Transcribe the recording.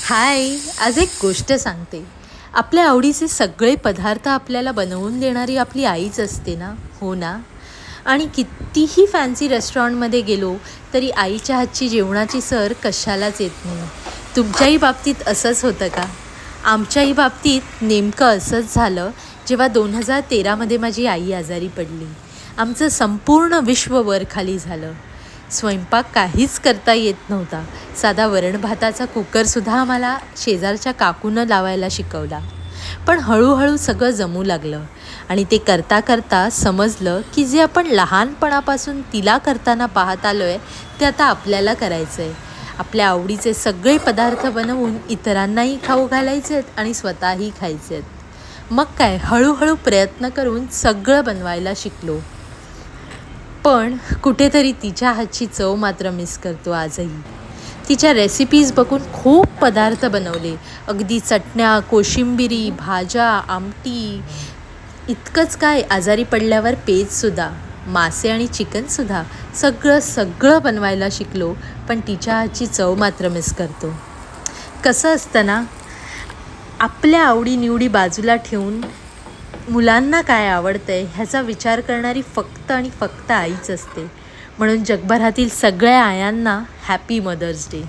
हाय. आज एक गोष्ट सांगते. आपल्या आवडीचे सगळे पदार्थ आपल्याला बनवून देणारी आपली आईच असते ना, हो ना? आणि कितीही फॅन्सी रेस्टॉरंटमध्ये गेलो तरी आईच्या हातची जेवणाची सर कशालाच येत नाही. तुमच्याही बाबतीत असंच होतं का? आमच्याही बाबतीत नेमकं असंच झालं जेव्हा 2013मध्ये माझी आई आजारी पडली. आमचं संपूर्ण विश्व वरखाली झालं. स्वयंपाक काहीच करता येत नव्हता. साधा वरण भाताचा कुकरसुद्धा आम्हाला शेजारच्या काकूनं लावायला शिकवला. पण हळूहळू सगळं जमू लागलं आणि ते करता करता समजलं की जे आपण लहानपणापासून तिला करताना पाहत आलो आहे ते आता आपल्याला करायचं आहे. आपल्या आवडीचे सगळे पदार्थ बनवून इतरांनाही खाऊ घालायचे आहेत आणि स्वतःही खायचे आहेत. मग काय हळूहळू प्रयत्न करून सगळं बनवायला शिकलो. पण कुठेतरी तिच्या हातची चव मात्र मिस करतो आजही. तिच्या रेसिपीज बघून खूप पदार्थ बनवले. अगदी चटण्या, कोशिंबिरी, भाज्या, आमटी, इतकंच काय आजारी पडल्यावर पेजसुद्धा, मासे आणि चिकनसुद्धा सगळं बनवायला शिकलो. पण तिच्या हातची चव मात्र मिस करतो. कसं असतं ना, आपल्या आवडीनिवडी बाजूला ठेवून मुलांना काय आवडतंय ह्याचा विचार करणारी फक्त आणि फक्त आईच असते. म्हणून जगभरातील सगळ्या आयांना हॅपी मदर्स डे.